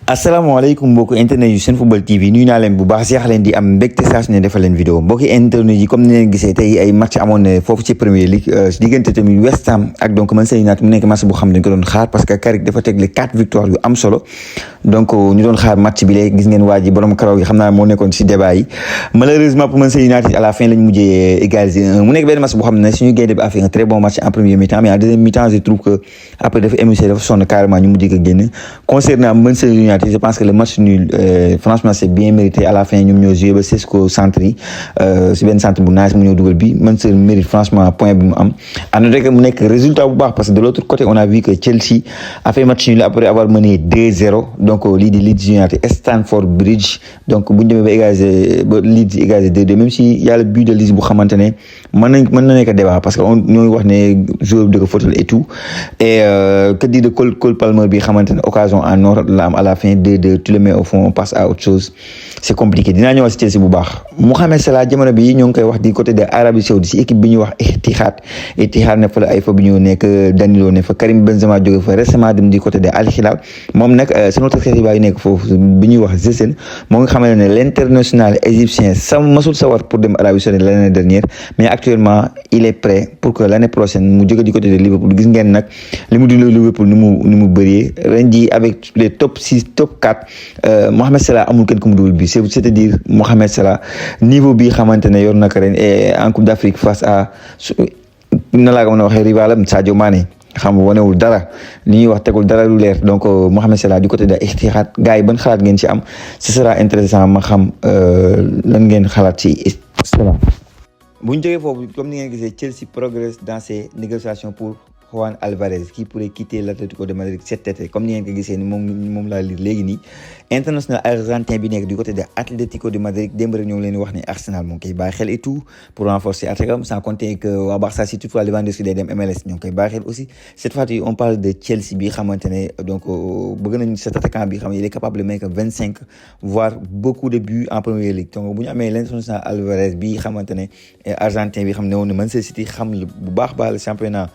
asalaamaaleykum mbokki internet yu Senfootball TV nuyu naa leen bu baax seex leen di am mbégte saa su ne defal leen vidéo mbokki internet yi comme ni leen gisee tey ay match amoon na foofu ci Premier League diggante tamit West Ham ak donc Manchester United mu nekk match bu xam ne dañ ko doon xaar parce que Carrick dafa tegle 4 victoires yu am solo donc ñu doon xaar match bi léegi gis ngeen waa ji borom karaw yi xam naa moo nekkoon si débat yi malheureusement pour Manchester United à la fin lañ mujjee égaliser mu nekk benn match boo xam ne suñu gaynde bi a fait un très bon match en premier mi-temps mais en deuxième mi-temps je trouve que après dafa émoussé dafa sonn carrément ñu mujjee ko génn concernant Manchester United je pense que le match nul franchement c'est bien mérité à la fin ñoom ñoo joué ba Sesco centre yi si benn centre bu nice mu ñëw dugal bi Manchester mérite franchement point bi mu am à noter que mu nekk résultat bu baax parce que de l'autre côté on a vu que Chelsea a fait match nul après avoir mené 2-0 donc lii di Leeds United Stamford Bridge donc bu ñu demee ba égaliser ba Leeds égaliser 2-2 même si y a le but de Leeds bu xamante ne mën na nekk débat parce que on ñooy wax ne joueur bi da ko fotal et tout et que dire de Cole Palmer bi xamante ne occasion en or la am à la fin 2-2 tu le mets au fond on passe à autre chose c'est compliqué dinaa ñëwaat si Chelsea bu baax Mohamed Salah jamono bi ñoo ngi koy wax di côté de Arabie Saoudite si équipe bi ñuy wax Etihad ne fa la ay fa bi ñu nekk Danilo ne fa Karim Benzema jóge fa récemment dem di côté de Al Hilal moom nag c'est notre xibaar yi nekk foofu bi ñuy wax Zessen moo ngi xamal ne l'international égyptien masul sawar pour dem Arabie Saoudite l'année dernière mais actuellement il est prêt pour que l'année prochaine mu jóge di côté de Liverpool gis ngeen nag li mu dundee Liverpool ni mu bëree ren jii avec les top 6 top 4 Mohamed Salah amul kenn ku mu dugal bi c'est-à-dire Mohamed Salah niveau bi xamante ne yor na ko ren en Coupe d'Afrique face à na laa ko mën a waxee rivalam Sadio Mané xam nga wanewul dara li ñuy wax tegul dara lu leer donc Mohamed Salah du côté de Etihad gars yi ban xalaat ngeen ci am ce sera intéressant ma xam lan ngeen xalaat ci Salah. bu ñu jógee foofu comme ni ngeen gisee Chelsea progresse dans ses négociations pour Juan Alvarez qui pourrait quitter l'Atlético de Madrid cet été comme ni ngeen ko gisee ni moom laa lire léegi nii international argentin bi nekk du côté de Atlético de Madrid démb rek ñoo ngi leen di wax ne Arsenal moo ngi koy bàyyi xel et tout pour renforcer attaquam sans compter que waa Barça si toutefois Lewandowski day dem MLS ñoo ngi koy bàyyi xel aussi cette fois-ci on parle de Chelsea bi xamante ne donc bëgg nañu cet attaquant bi xam ne il est capable de mettre 25 voire beaucoup de buts en Premier League donc bu ñu amee l'international Alvarez bi xamante ne argentin bi xam ne woon na Manchester City xam bu baax le championnat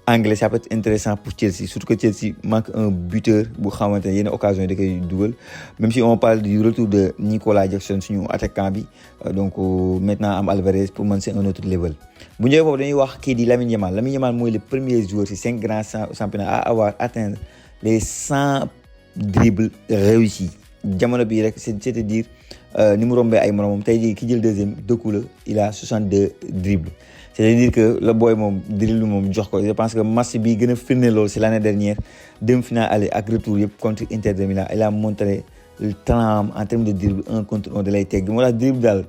anglais ça peut être intéressant pour Chelsea surtout que Chelsea manque un buteur bu xamante ne yenn occasion yi da koy dugal même si on parle du retour de Nicolas Jackson suñu attaquant bi donc maintenant am Alvarez pour man c'est un autre level bu ñëwee foofu dañuy wax kii di Lamine Yamal mooy le premier joueur ci 5 grands championnats à avoir atteint les 100 dribbles réussis jamono bii rek c'est-à-dire ni mu rombee ay moromam tey jii ki jël deuxième Doku la il a 62 dribbles c'est-à-dire que le boy moom dribble moom jox ko je pense que match bi gën a firnde loolu c'est l'année dernière dem finale aller ak retour yëpp contre Inter de Milan il a montré le talent en termes de dribble 1 contre 1 da lay teg moo tax dribble daal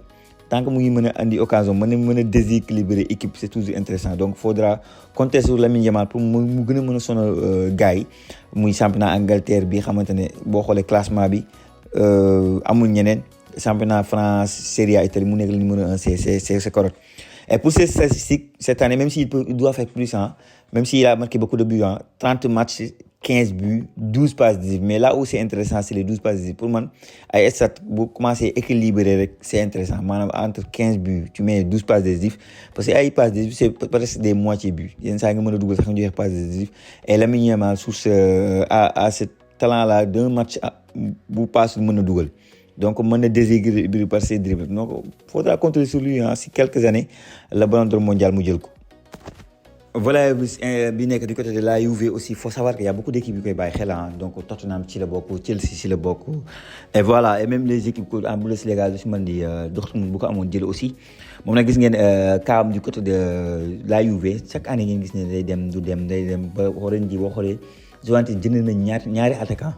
tant que mu ngi mën a andi occasion mën a déséquilibrer équipe c'est toujours intéressant donc faudra compter sur Lamine Yamal pour mu gën a mën a sonal gars yi muy championnat Angleterre bi xamante ne boo xoolee classement bi amul ñeneen championnat France Serie A Italie mu nekk le numéro 1 c'est correct. Et pour ces statistiques, cette année, même s'il doit faire plus, même s'il a marqué beaucoup de buts, 30 matchs, 15 buts, 12 passes décisives. Mais là où c'est intéressant, c'est les 12 passes décisives. Pour moi, vous commencez à équilibrer, c'est intéressant. Entre 15 buts, tu mets 12 passes décisives. Parce que les passes décisives, c'est presque des moitiés buts. Il y a une passes décisives. Et Lamine Yamal, à ce talent-là, d'un match, vous passez le double. Donc, on a déséquilibré par ses dribbles. Donc, il faudra compter sur lui si quelques années, le ballon d'or mondial mu jël ko. Voilà, bi nekk du côté de la Juve aussi, il faut savoir qu'il y a beaucoup d'équipes qui koy bàyyi xel donc Tottenham ci la bokk, Chelsea ci la bokk. Et voilà, et même les équipes en Bundesliga su man di Dortmund bu ko amoon jël aussi. Moom nag gis ngeen kaam du côté de la Juve chaque année ngeen gis ne day dem ba ren ji boo xoolee Juventus jënd nañ ñaari attaquant.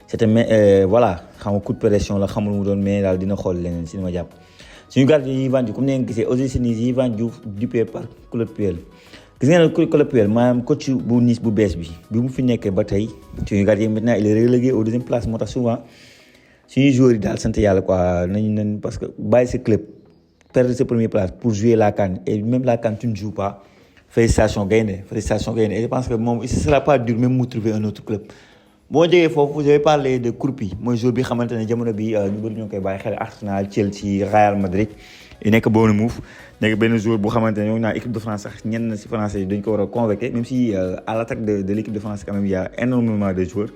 C'était voilà xam nga coup de pression la xamul mu doon mais daal dina xool leneen si ma jàpp suñu gardien yi vendu comme ni nga gisee aussi yi vendu dupe par Claude Puel gis ngeen Claude Puel maanaam coach bu Nice bu bees bi mu fi nekkee ba tey suñu gardien maintenant il est relégué au deuxième place moo tax souvent suñuy joueurs yi daal sant yàlla quoi nañ parce que bàyyi sa club perdre sa première place pour jouer la CAN et même la CAN tu ne joues pas félicitations gaynde et je pense que moom il ne sera pas dur même mu trouver un autre club. boo jógee foofu je vais parler de Kourpi mooy joueur bi xamante ne jamono bi ñu bëri ñoo koy bàyyi xel Arsenal Chelsea Real Madrid yi nekk Bournemouth nekk benn joueur bu xamante ne ñoo naan équipe de France sax ñenn si français dañ ko war a convoquer même si à l'attaque de l'équipe de France quand même il y a énormément de joueurs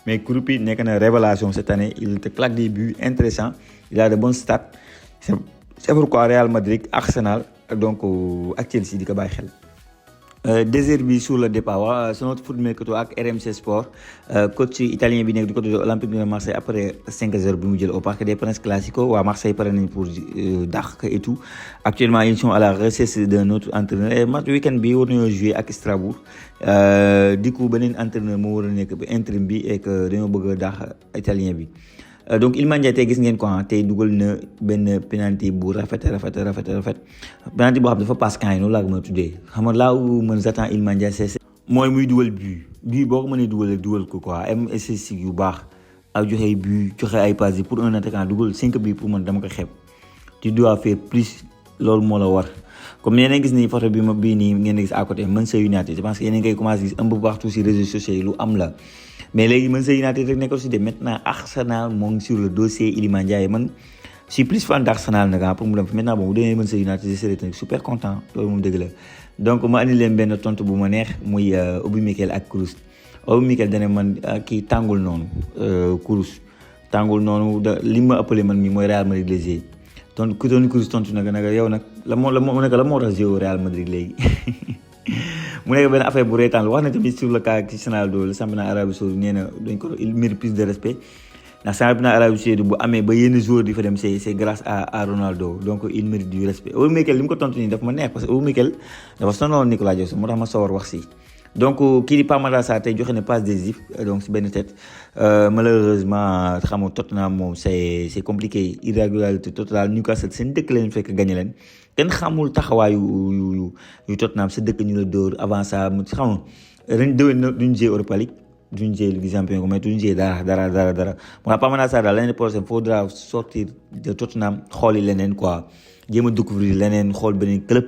mais Kouroupi nekk na révélation cette année, il te claque des buts intéressants, il a de bonnes stats, c'est pourquoi Real Madrid, Arsenal donc ak Chelsea di ko bàyyi xel. Deserbi sur le départ c'est notre foot mercato ak RMC Sport coach italien bi nekk du côté de Olympique de Marseille après 5-0 bi mu jël au Parc des Princes Classico waa Marseille pare nañ pour dàq et tout. Actuellement ils sont à la recherche d'un autre entraîneur et match week-end bi war nañoo jouer ak Strasbourg du coup beneen entraîneur moo war a nekk intérim bi et que dañoo bëgg a dàq italien bi. Donc Iliman Ndiaye tey gis ngeen ko tey dugal na benn penalty bu rafet penalty boo xam dafa passe camp yi noonu laa ko mën a tuddee xam nga laa mën j'attends Iliman Ndiaye c'est mooy muy dugal but boo ko mënee dugal ko quoi MSC yu baax ak joxe but joxe ay passes pour un attaquant dugal 5 buts pour man dama ko xeeb tu dois faire plus loolu moo la war. Comme yéen a gis ni photo bii nii ngeen gis à côté Manchester United je pense que yéen a ngi koy commencé gis un peu partout si réseaux sociaux yi lu am la. Mais les Manchester United rek nekk aussi de maintenant Arsenal moo ngi sur le dossier Iliman Ndiaye man je suis plus fan d'Arsenal nag pour mu dem maintenant bon bu demee Manchester United je serai super content loolu moom dëgg la. Donc ma andi leen benn tontu bu ma neex muy Obi Mikel ak Kroos. Obi Mikel dana man kii tàngul noonu Kroos tàngul noonu li ma appelé man mi mooy Real Madrid les donc ku doon Kroos tontu nag yow nag la moo tax joué Real Madrid léegi. mu nekk benn affaire bu reetaan wax na tamit sur le cas Cristiano Ronaldo le championnat Arabie Saoudite nee na dañ ko il mérite plus de respect ndax championnat Arabie Saoudite bu amee ba yenn joueurs di fa dem c'est grâce à Ronaldo donc il mérite du respect. Obi Mikel li mu ko tontu nii daf ma neex parce que Obi Mikel dafa sonaloon Nicolas Jackson moo tax ma sawar wax si. Donc kii di Pape Matar Sarr tey joxe na passe décisif donc si benn tête malheureusement xam nga Tottenham moom c'est compliqué irrégularité totale Newcastle seen dëkk leen fekk gagné leen kenn xamul taxawaayu yu Tottenham sa dëkk ñu la dóor avant ça mu xam nga ren déwén na duñ jouer Europa League duñ jouer Ligue des Champions mais duñ jouer dara moo tax Pape Matar Sarr daal l'année prochaine faudra sortir de Tottenham xooli leneen quoi jéem a découvrir leneen xool beneen club.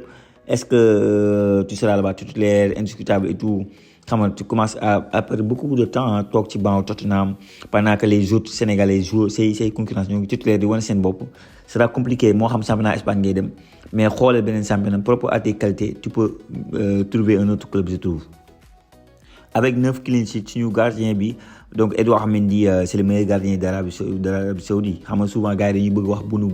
Est-ce que tu seras là-bas titulaire, indiscutable et tout? Tu commences à perdre beaucoup de temps à toog ci banc Tottenham pendant que les autres Sénégalais jouent say concurrence ñoo ngi titulaire di wane seen bopp. Sera compliqué moo xam championnat Espagne ngay dem mais xoolal beneen championnat propre à tes qualités tu peux trouver un autre club je trouve. Avec 9 clean sheets suñu gardien bi donc Edouard Mendy c'est le meilleur gardien d'Arabie Saoudite xam nga souvent gars yi dañuy bëgg wax bunu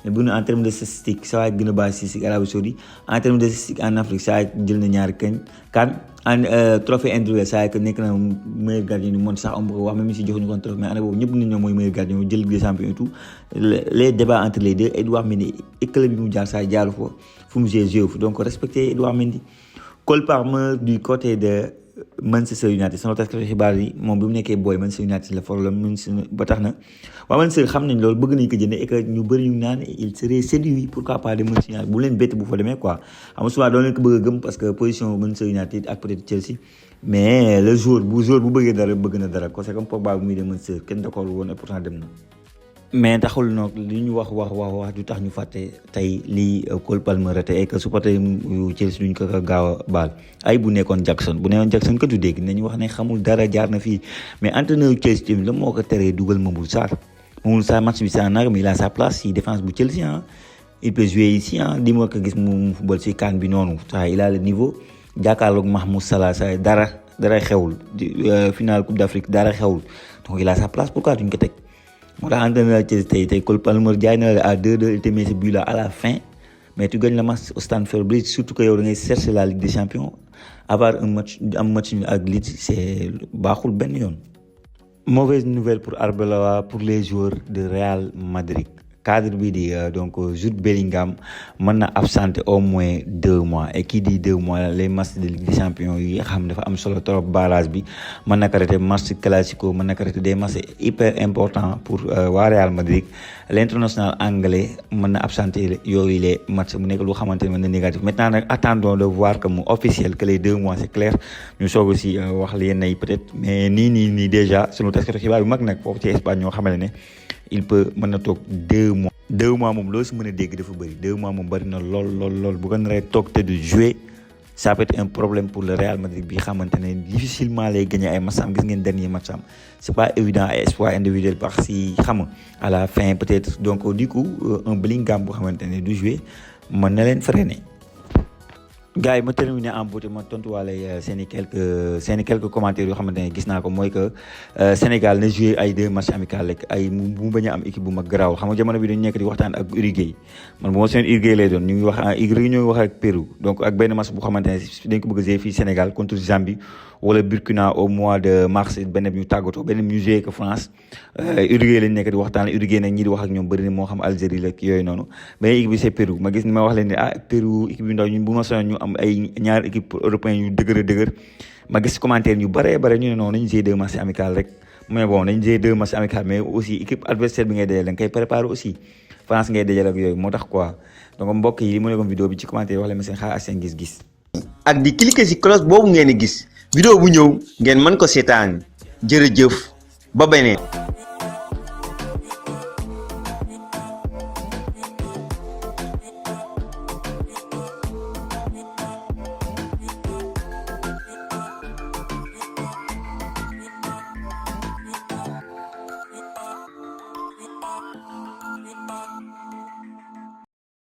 mais bunu en termes de statistique ça va gën a baax si Arabie Saoudite en termes de statistique en Afrique ça jël na ñaari kan en trophée individuel ça que nekk na meilleur gardien du monde sax on peut wax même si joxuñu ko trophée mais année boobu ñëpp nañ ñoo mooy meilleur gardien jël Ligue des Champions et tout les débats entre les deux Edouard Mendy club bi mu jaar ça jaaru fa fu mu joué donc respecter Edouard Mendy. Cole Palmer du côté de Manchester United sama taskatu xibaar yi moom bi mu nekkee booy Manchester United la for la ba tax na waa Manchester xam nañ loolu bëgg nañ ko jënd et que ñu bëri ñu naan il serait séduit pourquoi pas de Manchester United bu leen bett bu fa demee quoi xam nga souvent doon leen ko bëgg a gëm parce que position Manchester United ak peut-être Chelsea mais le jour bu bëggee dara bëgg na dara c'est comme Pogba bu muy dem Manchester kenn d'accord woon et pourtant dem na. mais taxul nag li ñu wax du tax ñu fàtte tey lii Cole Palmer raté et que supporter yu Chelsea duñ ko gaaw a baal ay bu nekkoon Jackson ko du dégg nañu wax ne xamul dara jaar na fii mais entraîneur Chelsea tamit la moo ko teree dugal Mamadou Sarr match bi c'est en arme il a sa place si défense bu Chelsea il peut jouer ici di ma ko gis mu football si CAN bi noonu il a le niveau jàkkaarloog Mahmoud Salah sa dara xewul finale Coupe d'Afrique dara xewul donc il a sa place pourquoi duñ ko teg. moo tax entraîneur tey Cole Palmer jaay na la à 2-2 il te met ce but là à la fin mais tu gagnes le match au Stamford Bridge surtout que yow da ngay chercher la Ligue des Champions avoir un match ak Leeds c'est baaxul benn yoon. Mauvaise nouvelle pour Arbeloa pour les joueurs de Real Madrid. Cadre bi di donc Jude Bellingham mën na absenté au moins 2 mois et qui dit 2 mois les matchs de Ligue des Champions yi xam dafa am solo trop barrage bi mën na ko arrêté match classico mën na ko arrêté des matchs hyper important pour waa Real Madrid l'international anglais mën na absenté yooyu les matchs mu nekk lu xamante ne mën na négatif maintenant nag attendons de voir que mu officiel que les 2 mois c'est clair ñu soog aussi wax la yenn yi peut-être mais nii déjà sunu taskatu xibaar bi mag nag foofu ci Espagne ñoo xamante ne il peut mën na toog 2 mois. 2 mois moom loo si mën a dégg dafa bëri 2 mois moom bëri na lool bu ko naree toog te du jouer ça peut être un problème pour le Real Madrid bi xamante ne difficilement lay gagner ay match am gis ngeen dernier match am c'est pas évident ay espoir individuel parce que xam nga à la fin peut-être donc du coup un Bellingham boo xamante ne du jouer mën na leen freiner. gars yi ma terminé en beauté ma tontuwaale seen i quelques commentaires yoo xamante ne gis naa ko mooy que Sénégal na joué ay 2 matchs amicaux rek ay mu bañ a am équipe bu mag garaaw xam nga jamono bi dañu nekk di waxtaan ak Uruguay man bu ma seen Uruguay lay doon ñu ngi wax Uruguay ñu ngi wax ak Pérou donc ak benn match bu xamante ne dañ ko bëgg a joué fii Sénégal contre Zambie wala Burkina au mois de mars benn bi ñu tàggatoo benn bi ñu joué que France Uruguay lañ nekk di waxtaan Uruguay nag ñi di wax ak ñoom bëri na moo xam Algérie la yooyu noonu beneen équipe bi c'est Pérou ma gis ni ma wax leen ne Pérou équipe yu ndaw ñun bu ma soñoon ñu am ay ñaar équipe européen yu dëgër ma gis commentaire ñu bare ñu ne noonu nañu jouer 2 matchs amicaux rek mais bon nañu jouer 2 matchs amicaux mais aussi équipe adversaire bi ngay dajal da nga koy préparer aussi France ngay dajal ak yooyu moo tax quoi donc mbokk yi li mu nekkoon vidéo bi ci commentaire wax leen ma seen xaar ak seen gis-gis. ak di cliquer ci cloche boobu ngeen di gis vidéo bu ñëw ngeen mën ko seetaan jërëjëf ba beneen.